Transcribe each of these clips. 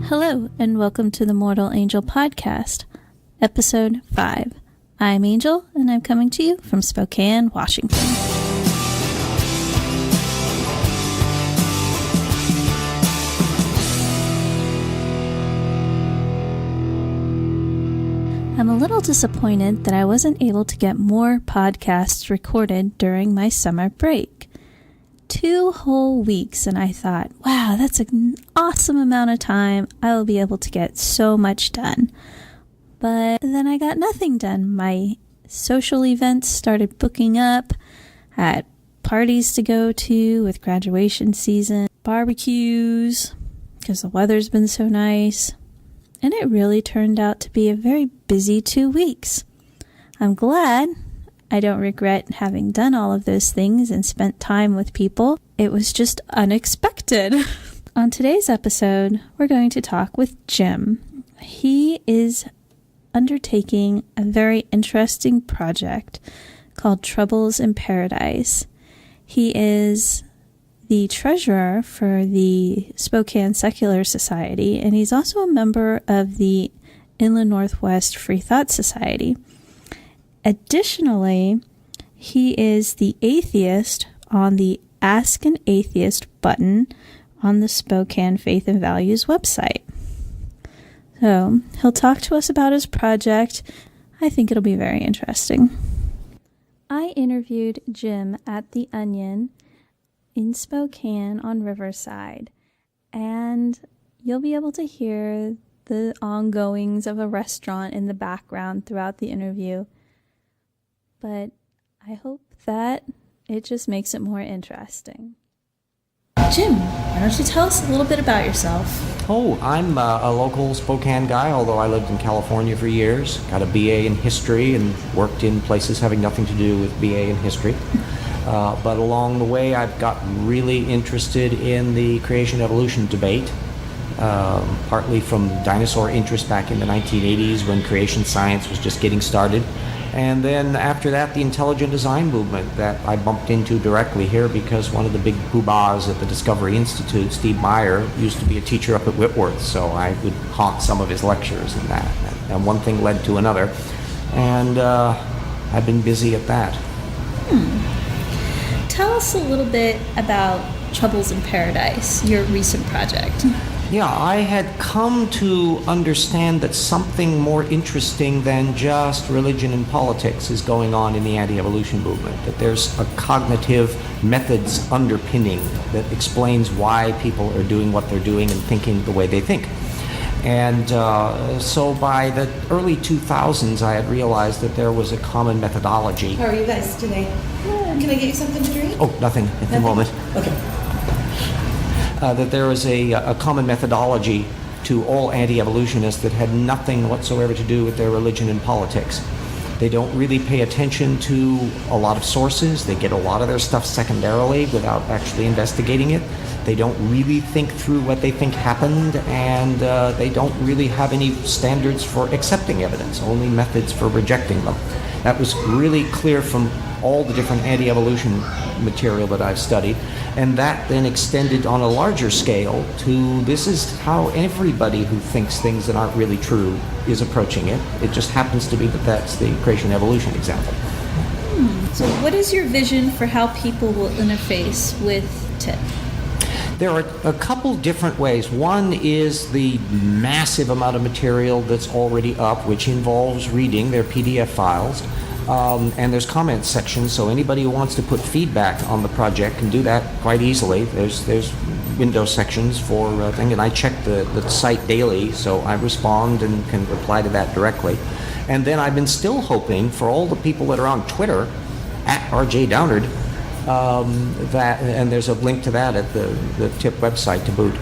Hello, and welcome to the Mortal Angel Podcast, Episode 5. I'm Angel, and I'm coming to you from Spokane, Washington. I'm a little disappointed that I wasn't able to get more podcasts recorded during my summer break. 2 whole weeks, and I thought, wow, that's an awesome amount of time. I will be able to get so much done. But then I got nothing done. My social events started booking up, had parties to go to with graduation season, barbecues, because the weather's been so nice. And it really turned out to be a very busy 2 weeks. I'm glad. I don't regret having done all of those things and spent time with people. It was just unexpected. On today's episode, we're going to talk with Jim. He is undertaking a very interesting project called Troubles in Paradise. He is the treasurer for the Spokane Secular Society, and he's also a member of the Inland Northwest Free Thought Society. Additionally, he is the Athiest on the Ask an Atheist button on the Spokane Faith and Values website. So, he'll talk to us about his project. I think it'll be very interesting. I interviewed Jim at The Onion in Spokane on Riverside, and you'll be able to hear the ongoings of a restaurant in the background throughout the interview. But I hope that it just makes it more interesting. Jim, why don't you tell us a little bit about yourself? Oh, I'm a local Spokane guy, although I lived in California for years. Got a BA in history and worked in places having nothing to do with BA in history. But along the way, I've gotten really interested in the creation-evolution debate, partly from dinosaur interest back in the 1980s when creation science was just getting started. And then after that, the intelligent design movement that I bumped into directly here because one of the big poobahs at the Discovery Institute, Steve Meyer, used to be a teacher up at Whitworth, so I would haunt some of his lectures and that. And one thing led to another. And I've been busy at that. Tell us a little bit about Troubles in Paradise, your recent project. Yeah, I had come to understand that something more interesting than just religion and politics is going on in the anti-evolution movement, that there's a cognitive methods underpinning that explains why people are doing what they're doing and thinking the way they think. And so by the early 2000s, I had realized that there was a common methodology. How are you guys today? Can I get you something to drink? Oh, nothing at the moment. Okay. That there was a common methodology to all anti-evolutionists that had nothing whatsoever to do with their religion and politics. They don't really pay attention to a lot of sources. They get a lot of their stuff secondarily without actually investigating it. They don't really think through what they think happened, and they don't really have any standards for accepting evidence, only methods for rejecting them. That was really clear from all the different anti-evolution material that I've studied, and that then extended on a larger scale to this is how everybody who thinks things that aren't really true is approaching it. It just happens to be that that's the creation-evolution example. So what is your vision for how people will interface with TIP? There are a couple different ways. One is the massive amount of material that's already up, which involves reading their PDF files. And there's comment sections, so anybody who wants to put feedback on the project can do that quite easily. There's window sections for thing, and I check the site daily, so I respond and can reply to that directly. And then I've been still hoping for all the people that are on Twitter, at RJ Downard, that, and there's a link to that at the TIP website to boot.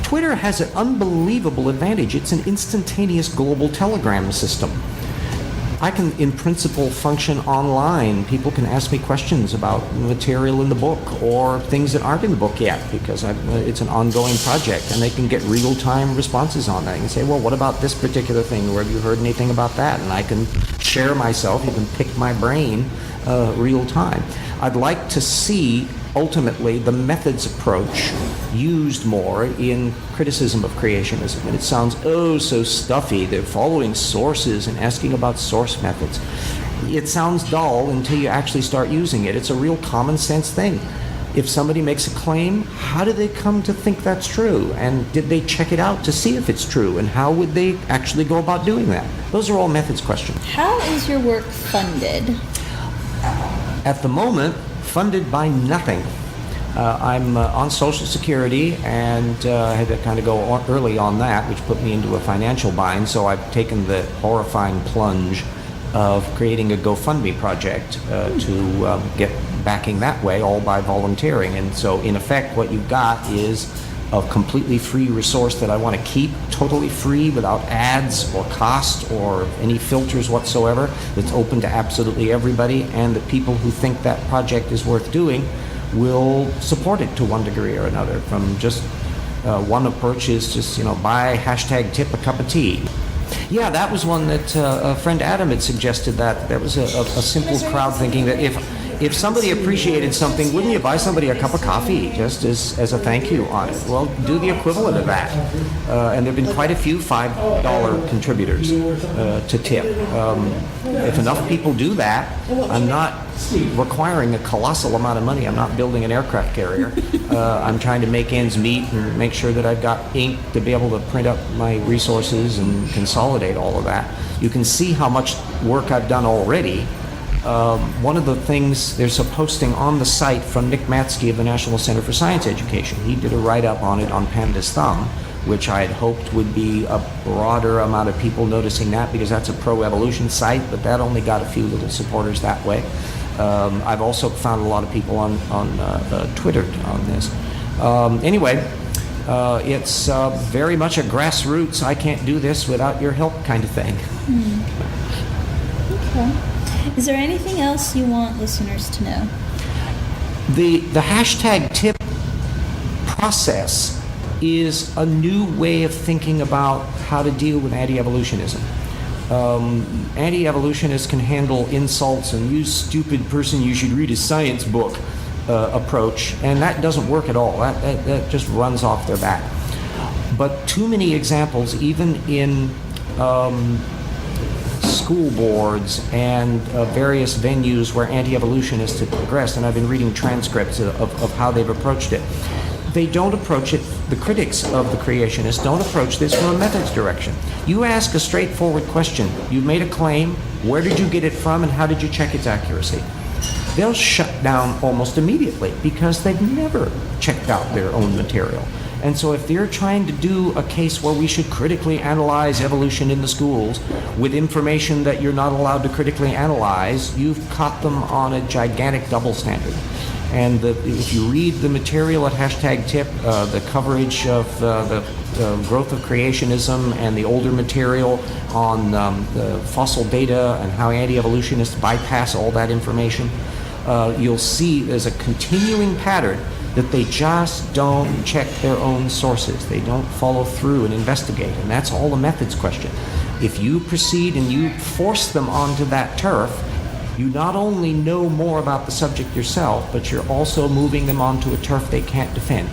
Twitter has an unbelievable advantage. It's an instantaneous global telegram system. I can, in principle, function online. People can ask me questions about material in the book or things that aren't in the book yet because it's an ongoing project, and they can get real-time responses on that. You can say, well, what about this particular thing? Or have you heard anything about that? And I can share myself. You can pick my brain real-time. I'd like to see ultimately the methods approach used more in criticism of creationism. And it sounds so stuffy. They're following sources and asking about source methods. It sounds dull until you actually start using it. It's a real common sense thing. If somebody makes a claim, how do they come to think that's true? And did they check it out to see if it's true? And how would they actually go about doing that? Those are all methods questions. How is your work funded? At the moment, funded by nothing. I'm on Social Security and had to kind of go early on that, which put me into a financial bind. So I've taken the horrifying plunge of creating a GoFundMe project to get backing that way, all by volunteering. And so in effect what you've got is a completely free resource that I want to keep totally free without ads or cost or any filters whatsoever, that's open to absolutely everybody, and the people who think that project is worth doing will support it to one degree or another. From just one approach is just, buy #tip a cup of tea. Yeah, that was one that a friend Adam had suggested. That was a simple crowd thinking that if somebody appreciated something, wouldn't you buy somebody a cup of coffee just as a thank you on it? Well, do the equivalent of that. And there have been quite a few $5 contributors to tip. If enough people do that, I'm not requiring a colossal amount of money. I'm not building an aircraft carrier. I'm trying to make ends meet and make sure that I've got ink to be able to print up my resources and consolidate all of that. You can see how much work I've done already. One of the things, there's a posting on the site from Nick Matsky of the National Center for Science Education. He did a write-up on it on Panda's Thumb, which I had hoped would be a broader amount of people noticing that, because that's a pro-evolution site, but that only got a few little supporters that way. I've also found a lot of people on Twitter on this. Anyway, it's very much a grassroots, I can't do this without your help kind of thing. Okay. Is there anything else you want listeners to know? The #tip process is a new way of thinking about how to deal with anti-evolutionism. Anti-evolutionists can handle insults and "you stupid person, you should read a science book" approach, and that doesn't work at all. That just runs off their back. But too many examples, even in school boards and various venues where anti-evolutionists have progressed, and I've been reading transcripts of how they've approached it. They don't approach it, the critics of the creationists don't approach this from a methods direction. You ask a straightforward question. You made a claim, where did you get it from and how did you check its accuracy? They'll shut down almost immediately because they've never checked out their own material. And so if they're trying to do a case where we should critically analyze evolution in the schools with information that you're not allowed to critically analyze, you've caught them on a gigantic double standard. And if you read the material at #tip, the coverage of the growth of creationism and the older material on the fossil data and how anti-evolutionists bypass all that information, you'll see there's a continuing pattern that they just don't check their own sources. They don't follow through and investigate, and that's all a methods question. If you proceed and you force them onto that turf, you not only know more about the subject yourself, but you're also moving them onto a turf they can't defend.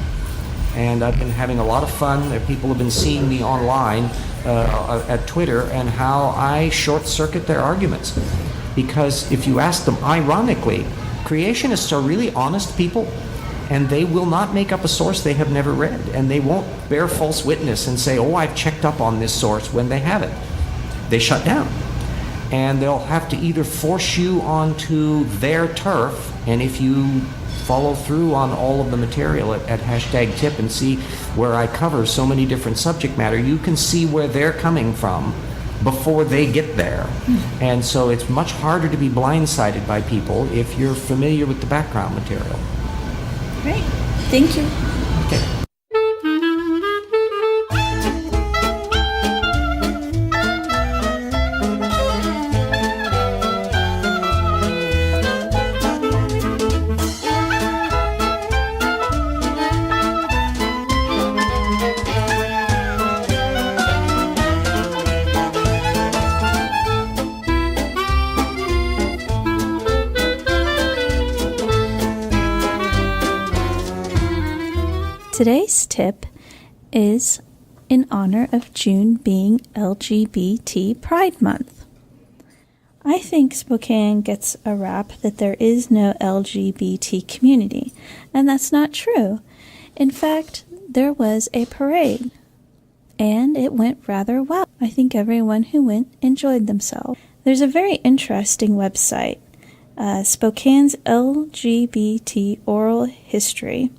And I've been having a lot of fun. People have been seeing me online at Twitter and how I short-circuit their arguments. Because if you ask them, ironically, creationists are really honest people, and they will not make up a source they have never read, and they won't bear false witness and say, oh, I've checked up on this source, when they haven't. They shut down. And they'll have to either force you onto their turf, and if you follow through on all of the material at #tip and see where I cover so many different subject matter, you can see where they're coming from before they get there. And so it's much harder to be blindsided by people if you're familiar with the background material. Great. Thank you. Okay. Today's tip is in honor of June being LGBT Pride Month. I think Spokane gets a rap that there is no LGBT community, and that's not true. In fact, there was a parade, and it went rather well. I think everyone who went enjoyed themselves. There's a very interesting website, Spokane's LGBT Oral History,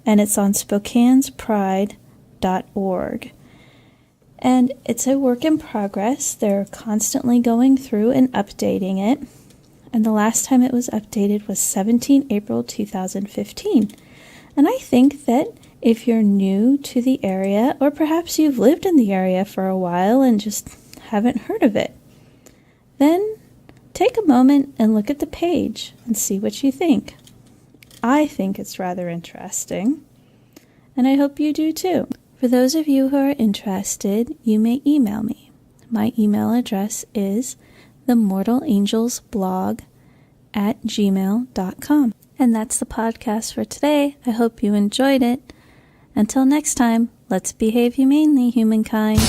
and it's on spokanespride.org. And it's a work in progress. They're constantly going through and updating it. And the last time it was updated was 17 April 2015. And I think that if you're new to the area, or perhaps you've lived in the area for a while and just haven't heard of it, then take a moment and look at the page and see what you think. I think it's rather interesting, and I hope you do too. For those of you who are interested, you may email me. My email address is themortalangelsblog@gmail.com. And that's the podcast for today. I hope you enjoyed it. Until next time, let's behave humanely, humankind.